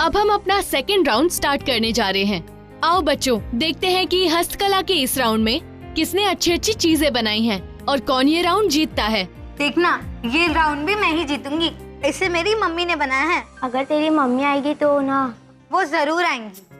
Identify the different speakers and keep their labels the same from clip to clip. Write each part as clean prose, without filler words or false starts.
Speaker 1: अब हम अपना सेकंड राउंड स्टार्ट करने जा रहे हैं। आओ बच्चों, देखते हैं कि हस्तकला के इस राउंड में किसने अच्छी अच्छी चीजें बनाई हैं और कौन ये राउंड जीतता है।
Speaker 2: देखना, ये राउंड भी मैं ही जीतूंगी। इसे मेरी मम्मी ने बनाया है।
Speaker 3: अगर तेरी मम्मी आएगी तो ना।
Speaker 2: वो जरूर आएंगी।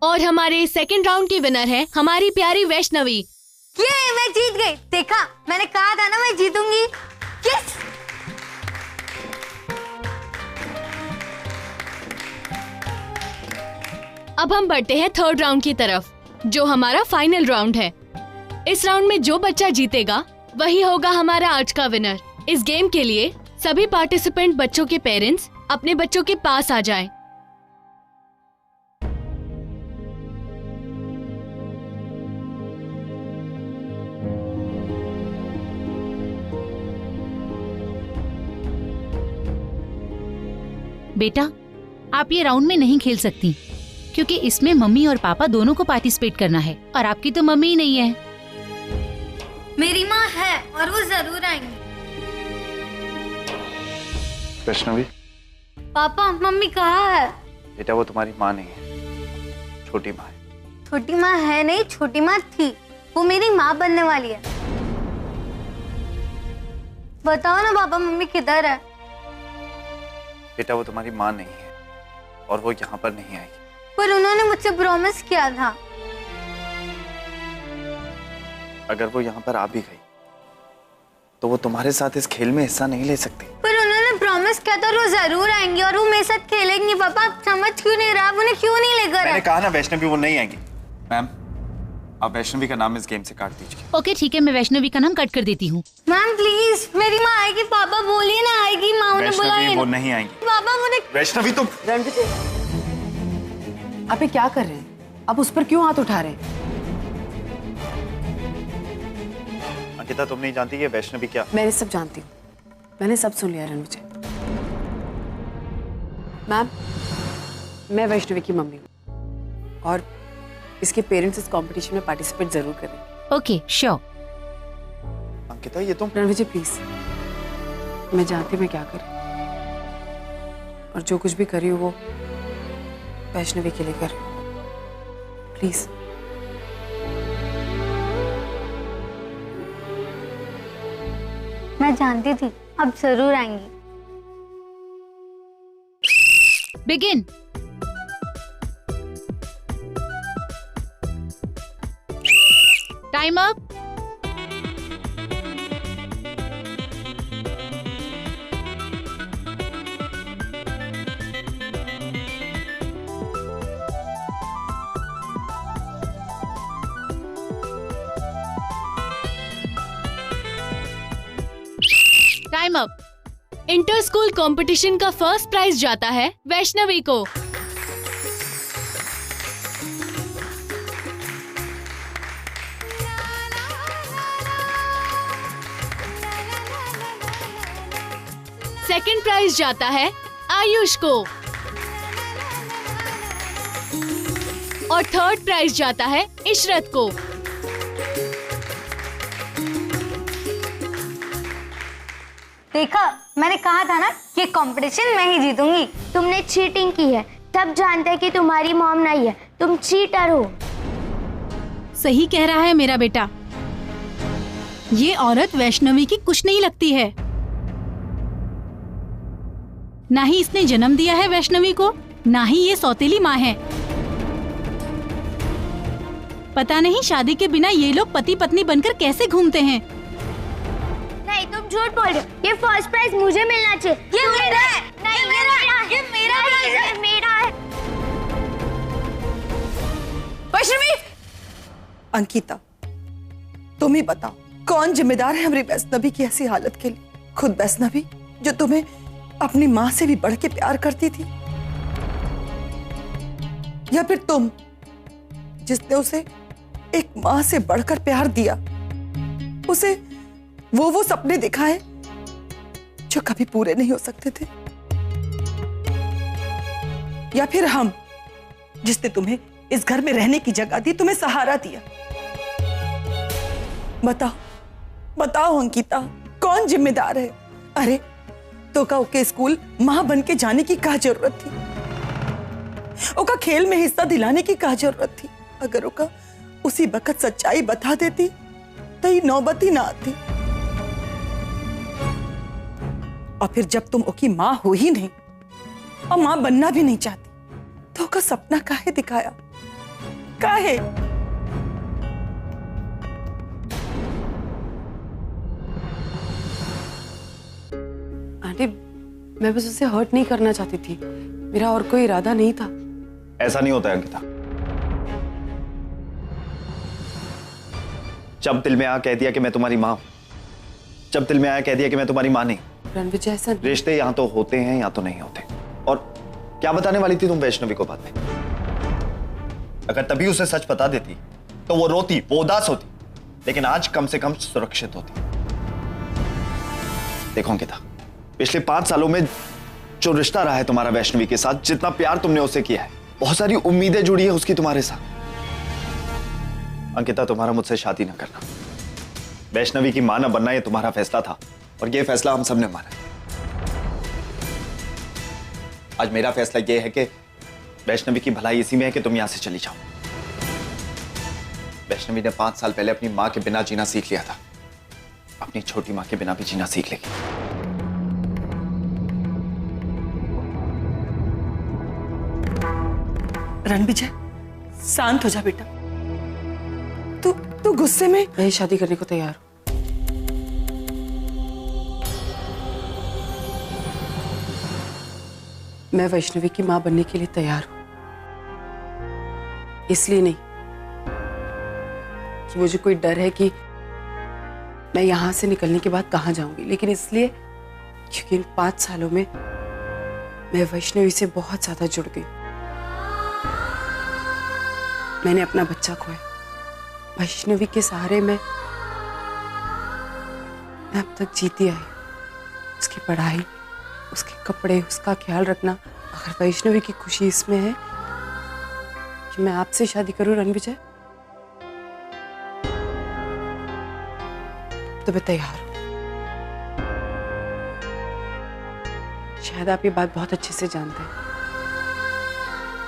Speaker 1: और हमारे सेकंड राउंड की विनर है हमारी प्यारी वैष्णवी।
Speaker 2: ये मैं जीत गई। देखा, मैंने कहा था ना मैं जीतूंगी। यस।
Speaker 1: अब हम बढ़ते हैं थर्ड राउंड की तरफ, जो हमारा फाइनल राउंड है। इस राउंड में जो बच्चा जीतेगा वही होगा हमारा आज का विनर। इस गेम के लिए सभी पार्टिसिपेंट बच्चों के पेरेंट्स अपने बच्चों के पास आ जाएं।
Speaker 4: बेटा, आप ये राउंड में नहीं खेल सकती क्योंकि इसमें मम्मी और पापा दोनों को पार्टिसिपेट करना है और आपकी तो मम्मी ही नहीं है।
Speaker 2: मेरी माँ है और वो जरूर आएंगी।
Speaker 5: वैष्णवी,
Speaker 2: पापा, मम्मी कहाँ है?
Speaker 5: बेटा वो तुम्हारी माँ नहीं है, छोटी माँ है।
Speaker 2: छोटी माँ है नहीं, छोटी माँ थी। वो मेरी माँ बनने वाली है। बताओ ना पापा, मम्मी किधर है?
Speaker 5: बेटा वो तुम्हारी माँ नहीं है और वो यहाँ पर नहीं आएगी।
Speaker 2: पर उन्होंने मुझसे प्रॉमिस किया था।
Speaker 5: अगर वो यहाँ पर आ भी गई तो वो तुम्हारे साथ इस खेल में हिस्सा नहीं ले सकती।
Speaker 2: पर उन्होंने प्रॉमिस किया था वो जरूर आएंगी और वो मेरे साथ खेलेंगी। पापा आप समझ क्यों नहीं रहा? उन्हें क्यों नहीं लेकर?
Speaker 5: मैंने कहा ना वैष्णवी वो नहीं आएगी। मैम, आप वैष्णवी का नाम इस गेम से काट दीजिए।
Speaker 4: ओके ठीक है, मैं वैष्णवी का नाम कट कर देती हूँ।
Speaker 2: मैम प्लीज, मेरी माँ आएगी। पापा बोलिए ना आएगी। माँ ने बुलाया।
Speaker 5: वैष्णवी वो नहीं आएंगी।
Speaker 2: पापा मुझे।
Speaker 5: वैष्णवी तुम।
Speaker 6: रणविजय, आप ये क्या कर रहे हैं? आप उस पर क्यों हाथ उठा रहे हैं?
Speaker 5: अंकिता तुम नहीं जानती ये वैष्णवी क्या?
Speaker 6: मैंने सब जानती हूँ, मैंने सब सुन लिया रणविजय। मैम, मैं वैष्णवी की मम्मी हूँ और इसके पेरेंट्स इस कंपटीशन में पार्टिसिपेट जरूर करेंगे।
Speaker 4: Okay sure.
Speaker 5: अंकिता ये तुम।
Speaker 6: रणविजय प्लीज, मैं जानती हूँ मैं क्या कर रही हूँ और जो कुछ भी कर रही हूँ वो वैष्णवी के लिए कर रही हूँ। प्लीज।
Speaker 2: मैं जानती थी अब जरूर आएंगी।
Speaker 4: Begin. Time up. Time up.
Speaker 1: Inter school competition का फर्स्ट प्राइज जाता है वैष्णवी को। सेकंड प्राइज जाता है आयुष को और थर्ड प्राइज जाता है इशरत को।
Speaker 2: देखा, मैंने कहा था ना ये कंपटीशन मैं ही जीतूंगी।
Speaker 3: तुमने चीटिंग की है, सब जानते हैं कि तुम्हारी मॉम नहीं है, तुम चीटर हो।
Speaker 4: सही कह रहा है मेरा बेटा, ये औरत वैष्णवी की कुछ नहीं लगती है। ना ही इसने जन्म दिया है वैष्णवी को, ना ही ये सौतेली माँ है। पता नहीं शादी के बिना ये लोग पति पत्नी बनकर कैसे घूमते हैं।
Speaker 3: झूठ बोल रहे हो। ये फर्स्ट प्राइज मुझे मिलना चाहिए।
Speaker 2: ये मेरा है।
Speaker 3: नहीं,
Speaker 2: ये मेरा है। ये मेरा प्राइज है।
Speaker 3: ये मेरा है।
Speaker 6: वैष्णवी!
Speaker 7: अंकिता, तुम ही बताओ कौन जिम्मेदार है हमारी वैष्णवी की ऐसी हालत के लिए? खुद वैष्णवी जो तुम्हें अपनी माँ से भी बढ़ के प्यार करती थी, या फिर तुम जिसने उसे एक माँ से बढ़कर प्यार दिया, उसे वो सपने दिखाए जो कभी पूरे नहीं हो सकते थे, या फिर हम जिसने तुम्हें इस घर में रहने की जगह दी, तुम्हें सहारा दिया? बताओ बताओ अंकिता, कौन जिम्मेदार है? अरे तो का ओके स्कूल मां बन के जाने की क्या जरूरत थी? ओका खेल में हिस्सा दिलाने की क्या जरूरत थी? अगर ओका उसी वक्त सच्चाई बता देती तो ये नौबत ही ना आती। और फिर जब तुम ओकी मां हो ही नहीं और मां बनना भी नहीं चाहती, तो ओका सपना काहे दिखाया? काहे?
Speaker 6: आंटी, मैं बस उसे हर्ट नहीं करना चाहती थी, मेरा और कोई इरादा नहीं था।
Speaker 5: ऐसा नहीं होता है अंकिता। जब दिल में आ कह दिया कि मैं तुम्हारी मां हूं, जब दिल में आया कह दिया कि मैं तुम्हारी मां नहीं।
Speaker 6: रणविजय, ऐसा
Speaker 5: रिश्ते या तो होते हैं या तो नहीं होते। और क्या बताने वाली थी तुम वैष्णवी को बाद में? अगर तभी उसे सच बता देती तो वो रोती, वो उदास होती, लेकिन आज कम से कम सुरक्षित होती। देखो अंकिता, पिछले 5 सालों में जो रिश्ता रहा है तुम्हारा वैष्णवी के साथ, जितना प्यार तुमने उसे किया है, बहुत सारी उम्मीदें जुड़ी है उसकी तुम्हारे साथ। अंकिता, तुम्हारा मुझसे शादी ना करना, वैष्णवी की मां ना बनना, ये तुम्हारा फैसला था और ये फैसला हम सबने माना। आज मेरा फैसला ये है कि वैष्णवी की भलाई इसी में है कि तुम यहां से चली जाओ। वैष्णवी ने 5 साल पहले अपनी मां के बिना जीना सीख लिया था, अपनी छोटी मां के बिना भी जीना सीख लेगी।
Speaker 7: रणविजय, शांत हो जा बेटा। तू गुस्से में।
Speaker 6: मैं शादी करने को तैयार हूं। मैं वैष्णवी की मां बनने के लिए तैयार हूं। इसलिए नहीं कि मुझे कोई डर है कि मैं यहां से निकलने के बाद कहां जाऊंगी, लेकिन इसलिए क्योंकि इन 5 सालों में मैं वैष्णवी से बहुत ज्यादा जुड़ गई। मैंने अपना बच्चा खोया, वैष्णवी के सहारे मैं अब तक जीती आई। उसकी पढ़ाई, उसके कपड़े, उसका ख्याल रखना। अगर वैष्णवी की खुशी इसमें है कि मैं आपसे शादी करूं रणविजय, तो मैं तैयार हूं। शायद आप ये बात बहुत अच्छे से जानते हैं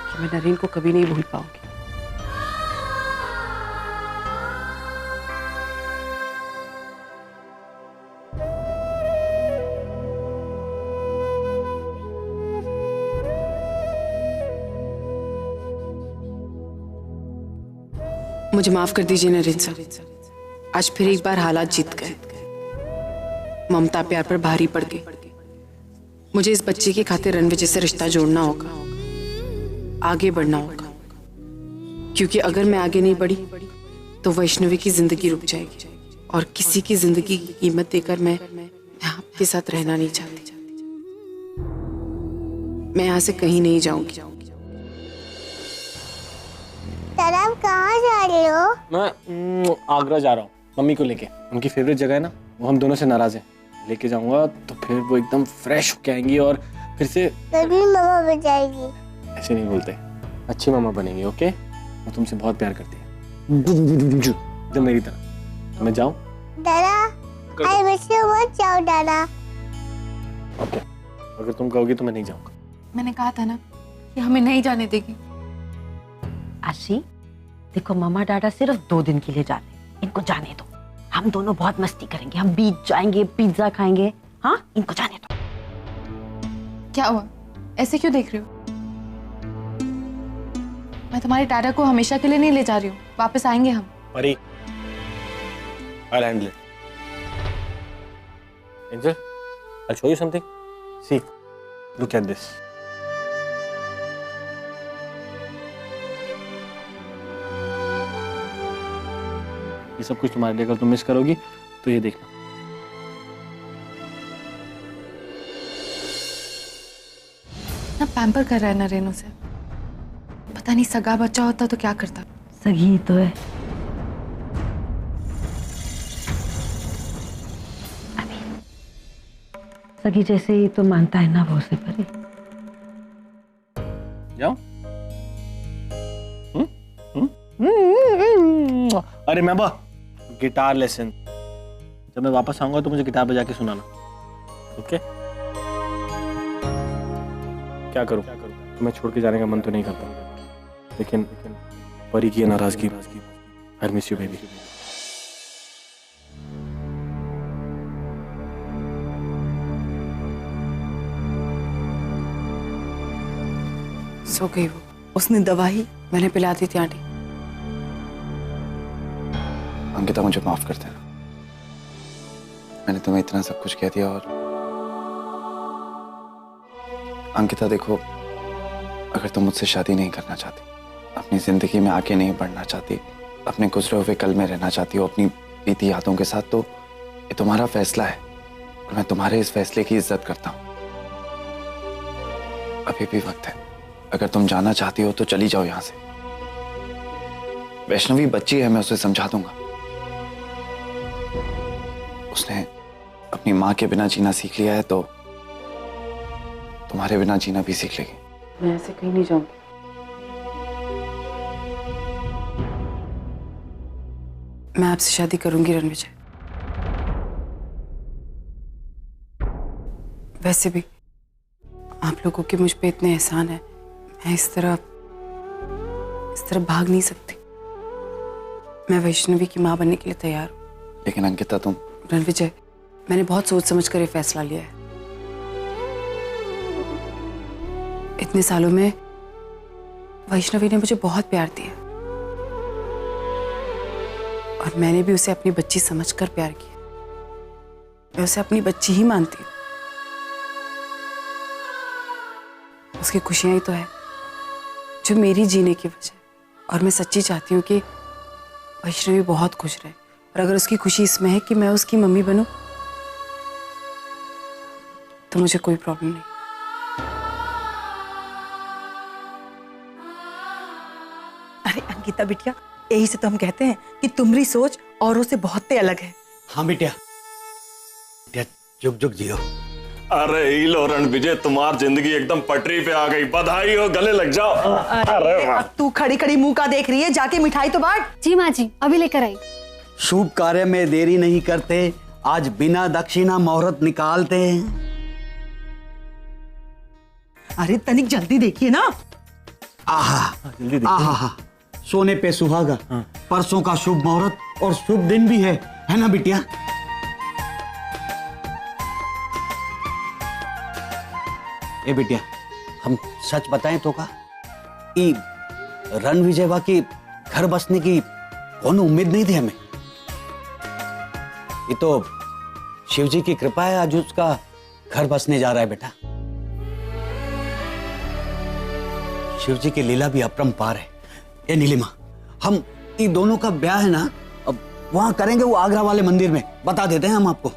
Speaker 6: कि मैं नरेन को कभी नहीं भूल पाऊंगी। मुझे माफ कर दीजिए नरेन सर, आज फिर एक बार हालात जीत गए। ममता प्यार पर भारी पड़ गई। मुझे इस बच्चे की खातिर रणविजय से रिश्ता जोड़ना होगा, आगे बढ़ना होगा, क्योंकि अगर मैं आगे नहीं बढ़ी तो वैष्णवी की जिंदगी रुक जाएगी और किसी की जिंदगी की कीमत देकर मैं आपके साथ रहना नहीं चाहती। मैं यहाँ से कहीं नहीं जाऊंगी।
Speaker 3: तरफ कहाँ जा रहे हो?
Speaker 8: मैं आगरा जा रहा हूँ मम्मी को लेके। उनकी फेवरेट जगह है ना, वो हम दोनों से नाराज हैं। लेके जाऊंगा तो फिर वो एकदम फ्रेश होके आएंगी और फिर से
Speaker 3: तभी मामा बन जाएगी।
Speaker 8: ऐसे नहीं बोलते, अच्छी मामा बनेंगी। ओके, वो तुमसे बहुत प्यार करती है, एकदम मेरी तरह। मैं जाऊँ?
Speaker 3: दादा, आई मिस यू, मत जाओ दादा।
Speaker 8: ओके, अगर तुम कहोगी तो मैं नहीं जाऊंगा।
Speaker 9: मैंने कहा था ना कि हमें नहीं जाने देगी।
Speaker 10: आशी, देखो मामा डाडा सिर्फ 2 दिन के लिए जाते हैं, इनको जाने दो। हम दोनों बहुत मस्ती करेंगे, हम बीच जाएंगे, पिज्जा खाएंगे। हाँ, इनको जाने दो।
Speaker 9: क्या हुआ, ऐसे क्यों देख रही हो? मैं तुम्हारे डाडा को हमेशा के लिए नहीं ले जा रही हूँ, वापस आएंगे हम।
Speaker 8: परी, I'll handle it. Angel, I'll show you something. See, look at this. ये सब कुछ तुम्हारे लिए, अगर तुम मिस करोगी तो ये देखना।
Speaker 9: ना पैम्पर कर रहा है ना रेनू से। पता नहीं सगा बच्चा होता तो क्या करता।
Speaker 10: सगी तो है। सगी जैसे ही तो मानता है ना वो उसे परी।
Speaker 8: जाओ। अरे मैं गिटार लेसन, जब मैं वापस आऊंगा तो मुझे गिटार बजा के सुनाना, ओके? क्या करूं? मैं छोड़ के जाने का मन तो नहीं करता, लेकिन परी की नाराजगी, आई मिस यू बेबी।
Speaker 6: सो गई वो। उसने दवाई मैंने पिला दी थी आंटी।
Speaker 5: अंकिता, मुझे माफ कर देना, मैंने तुम्हें इतना सब कुछ कह दिया। और अंकिता देखो, अगर तुम मुझसे शादी नहीं करना चाहती, अपनी जिंदगी में आगे नहीं बढ़ना चाहती, अपने गुजरे हुए कल में रहना चाहती हो अपनी बीती यादों के साथ, तो ये तुम्हारा फैसला है और मैं तुम्हारे इस फैसले की इज्जत करता हूं। अभी भी वक्त है, अगर तुम जाना चाहती हो तो चली जाओ यहां से। वैष्णवी बच्ची है, मैं उसे समझा दूंगा। उसने अपनी माँ के बिना जीना सीख लिया है, तो तुम्हारे बिना जीना भी सीख लेगी।
Speaker 6: मैं ऐसे कहीं नहीं जाऊंगी। मैं आपसे शादी करूंगी रणविजय। वैसे भी आप लोगों के मुझ पे इतने एहसान है, मैं इस तरह भाग नहीं सकती। मैं वैष्णवी की माँ बनने के लिए तैयार हूँ।
Speaker 5: लेकिन अंकिता, तुम
Speaker 6: रणविजय, मैंने बहुत सोच समझ कर ये फैसला लिया है। इतने सालों में वैष्णवी ने मुझे बहुत प्यार दिया और मैंने भी उसे अपनी बच्ची समझकर प्यार किया। मैं उसे अपनी बच्ची ही मानती हूँ। उसकी खुशियां ही तो है जो मेरी जीने की वजह, और मैं सच्ची चाहती हूँ कि वैष्णवी बहुत खुश रहे। और अगर उसकी खुशी इसमें है कि मैं उसकी मम्मी बनूं, तो मुझे कोई प्रॉब्लम नहीं।
Speaker 7: अरे अंकिता बिटिया, यही से तो हम कहते हैं कि तुम्हारी सोच औरों से बहुत अलग है।
Speaker 11: हाँ बिटिया, जुग जुग जियो।
Speaker 12: अरे लो रणविजय, तुम्हारी जिंदगी एकदम पटरी पे आ गई। बधाई हो, गले लग जाओ।
Speaker 7: अरे अब तू खड़ी खड़ी मुंह का देख रही है, जाके मिठाई तो बांट।
Speaker 2: जी माँ जी, अभी लेकर आई।
Speaker 11: शुभ कार्य में देरी नहीं करते, आज बिना दक्षिणा मुहूर्त निकालते हैं।
Speaker 7: अरे तनिक जल्दी देखिए ना।
Speaker 11: आहा,
Speaker 8: जल्दी देखिए।
Speaker 11: आहा, सोने पे सुहागा। परसों का शुभ मुहूर्त और शुभ दिन भी है ना बिटिया? ए बिटिया, हम सच बताएं तो का रणविजय की घर बसने की कौन उम्मीद नहीं थी हमें। ये तो शिव जी की कृपा है, आज उसका घर बसने जा रहा है बेटा। शिव जी की लीला भी अपरंपार है। ये नीलिमा, हम इन दोनों का ब्याह है ना, अब वहां करेंगे, वो आगरा वाले मंदिर में, बता देते हैं हम आपको।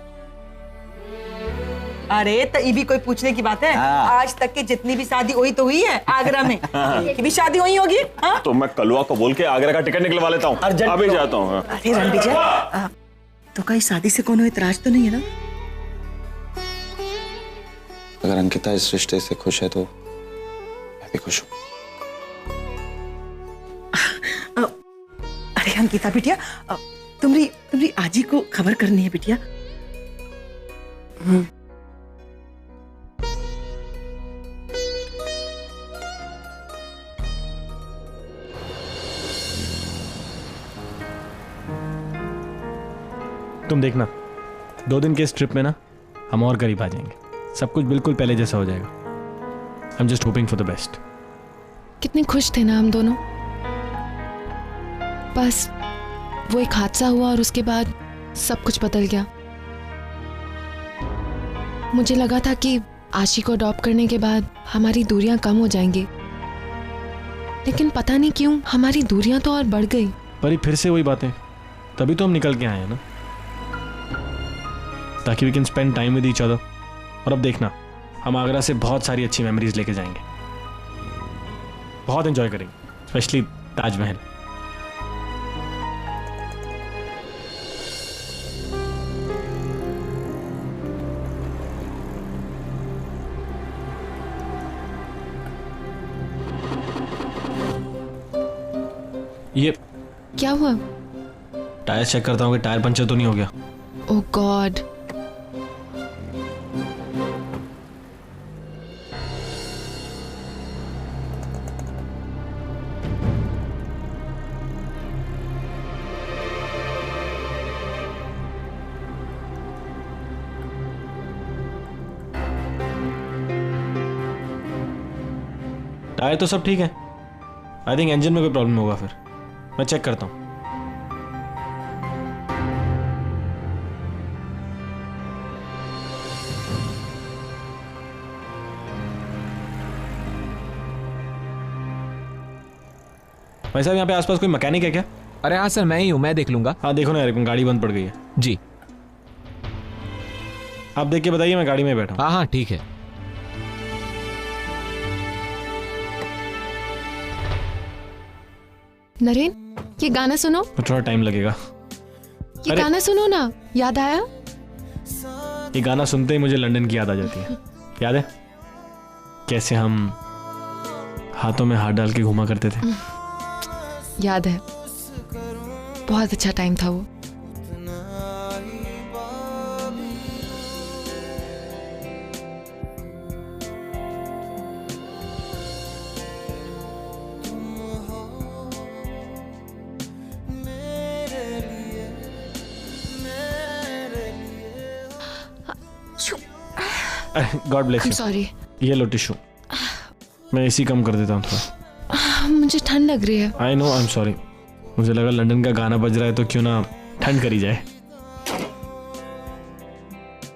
Speaker 7: अरे तो ये भी कोई पूछने की बात है? आज तक की जितनी भी शादी हुई तो हुई है आगरा में, की भी शादी हुई होगी।
Speaker 12: तो मैं कलवा को बोल के आगरा का टिकट निकलवा लेता हूँ, अभी जाता हूँ।
Speaker 7: अरे रणविजय, तो कहीं शादी से कोनो इतराज तो नहीं है ना?
Speaker 5: अगर अंकिता इस रिश्ते से खुश है तो मैं भी खुश हूँ।
Speaker 7: अरे अंकिता बिटिया, तुम्हारी आजी को खबर करनी है बिटिया।
Speaker 8: तुम देखना, 2 दिन के इस ट्रिप में ना हम और करीब आ जाएंगे। सब कुछ बिल्कुल पहले जैसा हो जाएगा। I am just hoping for the best.
Speaker 9: कितने खुश थे ना हम दोनों। बस वो एक हादसा हुआ और उसके बाद सब कुछ बदल गया। मुझे लगा था कि आशी को अडॉप्ट करने के बाद हमारी दूरियां कम हो जाएंगी, लेकिन पता नहीं क्यों हमारी दूरियां तो और बढ़ गई।
Speaker 8: पर फिर से वही बातें, तभी तो हम निकल के आए हैं ना, ताकि we can spend time with each other. और अब देखना, हम आगरा से बहुत सारी अच्छी मेमोरीज लेके जाएंगे, बहुत एंजॉय करेंगे, स्पेशली ताजमहल। ये
Speaker 9: क्या हुआ?
Speaker 8: टायर चेक करता हूँ कि टायर पंचर तो नहीं हो गया।
Speaker 9: ओह गॉड।
Speaker 8: टायर तो सब ठीक है, आई थिंक इंजन में कोई प्रॉब्लम होगा, फिर मैं चेक करता हूँ। भाई साहब, यहाँ पे आसपास कोई मैकेनिक है क्या?
Speaker 13: अरे हाँ सर, मैं ही हूँ, मैं देख लूंगा।
Speaker 8: हाँ देखो ना यार, गाड़ी बंद पड़ गई है।
Speaker 13: जी
Speaker 8: आप देख के बताइए, मैं गाड़ी में बैठा हूँ।
Speaker 13: हाँ हाँ ठीक है।
Speaker 9: नरेन, ये गाना सुनो।
Speaker 8: तो थोड़ा टाइम लगेगा।
Speaker 9: ये गाना सुनो ना, याद आया?
Speaker 8: ये गाना सुनते ही मुझे लंदन की याद आ जाती है। याद है कैसे हम हाथों में हाथ डाल के घूमा करते थे?
Speaker 9: याद है, बहुत अच्छा टाइम था वो।
Speaker 8: God bless you.
Speaker 9: सॉरी।
Speaker 8: ये लो टिश्यू, मैं इसी कम कर देता हूँ थोड़ा।
Speaker 9: मुझे ठंड लग रही है।
Speaker 8: I know, I am sorry. मुझे लगा लंदन का गाना बज रहा है तो क्यों ना ठंड करी जाए।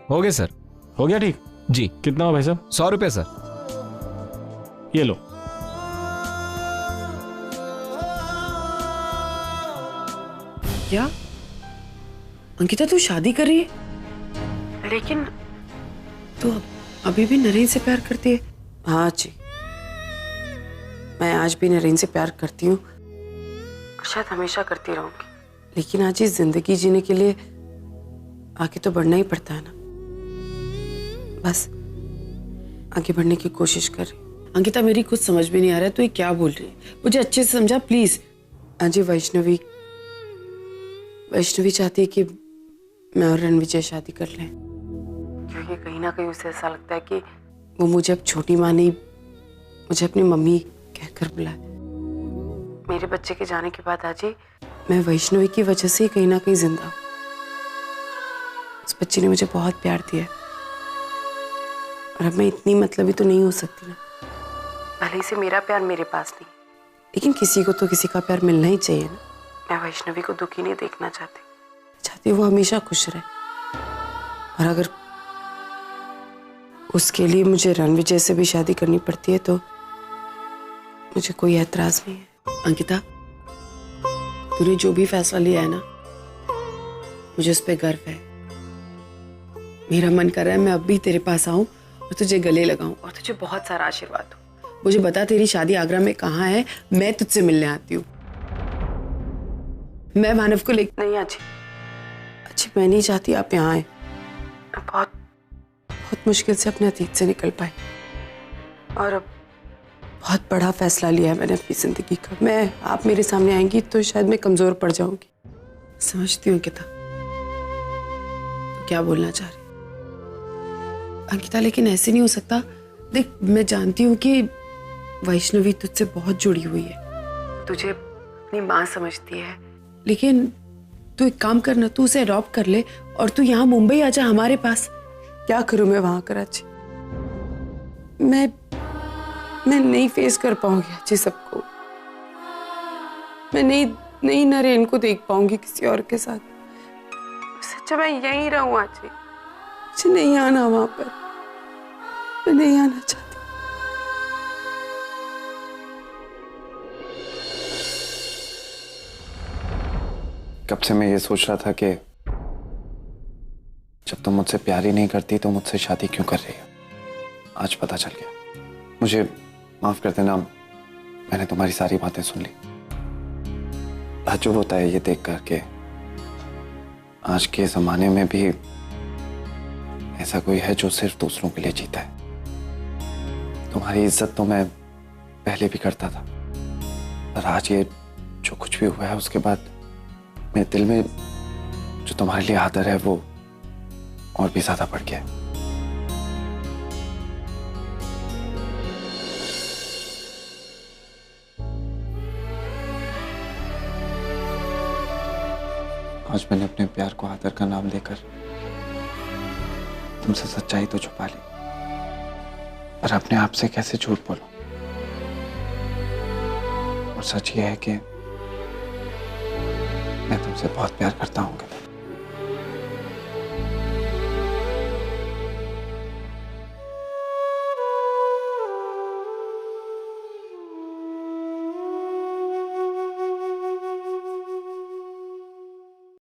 Speaker 13: हो गया सर।
Speaker 8: हो गया ठीक?
Speaker 13: जी।
Speaker 8: कितना हो भाई साहब?
Speaker 13: 100 रुपये सर।
Speaker 8: ये लो।
Speaker 6: क्या अंकिता, तू शादी कर रही है? लेकिन तू अभी भी नरेन से प्यार करती है? हाँ जी, मैं आज भी नरेन से प्यार करती हूँ और शायद हमेशा करती रहूंगी। लेकिन आज इस जिंदगी जीने के लिए आगे तो बढ़ना ही पड़ता है ना। बस आगे बढ़ने की कोशिश कर रही। अंकिता, मेरी कुछ समझ में नहीं आ रहा है तू ये क्या बोल रही है, मुझे अच्छे से समझा प्लीज। आज वैष्णवी चाहती है कि मैं और रणविजय शादी कर लें, क्योंकि कहीं ना कहीं उसे ऐसा लगता है कि वो मुझे अब छोटी माँ नहीं, मुझे अपनी मम्मी कहकर बुलाए। मेरे बच्चे के जाने के बाद आज मैं वैष्णवी की वजह से ही कहीं ना कहीं जिंदा हूँ। उस बच्चे ने मुझे बहुत प्यार दिया और अब मैं इतनी मतलबी तो नहीं हो सकती ना। भले ही से मेरा प्यार मेरे पास नहीं, लेकिन किसी को तो किसी का प्यार मिलना ही चाहिए ना। मैं वैष्णवी को दुखी नहीं देखना चाहती वो हमेशा खुश रहे। और अगर उसके लिए मुझे रणविजय से भी शादी करनी पड़ती है तो मुझे कोई ऐतराज नहीं है। अंकिता, तूने जो भी फैसला लिया है ना, मुझे उस पर गर्व है। मेरा मन कर रहा है मैं अब भी तेरे पास आऊं और तुझे गले लगाऊं और तुझे बहुत सारा आशीर्वाद दूं। मुझे बता, तेरी शादी आगरा में कहाँ है, मैं तुझसे मिलने आती हूँ। मैं मानव को लेकर नहीं अच्छी मैं नहीं चाहती आप यहाँ आए। बहुत मुश्किल से अपने अतीत से निकल पाई और अब बहुत बड़ा फैसला लिया है मैंने अपनी जिंदगी का। आप मेरे सामने आएंगी तो शायद मैं कमजोर पड़ जाऊंगी, समझती हूँ अंकिता तो क्या बोलना चाह रही अंकिता, लेकिन ऐसे नहीं हो सकता। देख, मैं जानती हूँ कि वैष्णवी तुझसे बहुत जुड़ी हुई है, तुझे अपनी माँ समझती है, लेकिन तू एक काम करना, तू उसे अडॉप्ट कर ले और तू यहाँ मुंबई आ जा हमारे पास। क्या करूं मैं वहां कराची? मैं नहीं फेस कर पाऊंगी अच्छी सबको। मैं नहीं नरेन को देख पाऊंगी किसी और के साथ। सच्चा मैं यहीं रहूं आज, मुझे नहीं आना वहां पर। मैं नहीं आना चाहती।
Speaker 5: कब से मैं ये सोच रहा था कि जब तुम मुझसे प्यार ही नहीं करती तो मुझसे शादी क्यों कर रही हो। आज पता चल गया। मुझे माफ कर देना, मैंने तुम्हारी सारी बातें सुन ली। ताज्जुब होता है ये देख कर के आज के जमाने में भी ऐसा कोई है जो सिर्फ दूसरों के लिए जीता है। तुम्हारी इज्जत तो मैं पहले भी करता था, पर आज ये जो कुछ भी हुआ है उसके बाद मेरे दिल में जो तुम्हारे लिए आदर है वो और भी ज्यादा बढ़ गया है। आज मैंने अपने प्यार को आदर का नाम देकर तुमसे सच्चाई तो छुपा ली, पर अपने आप से कैसे झूठ बोलूं। और सच ये है कि मैं तुमसे बहुत प्यार करता हूँ।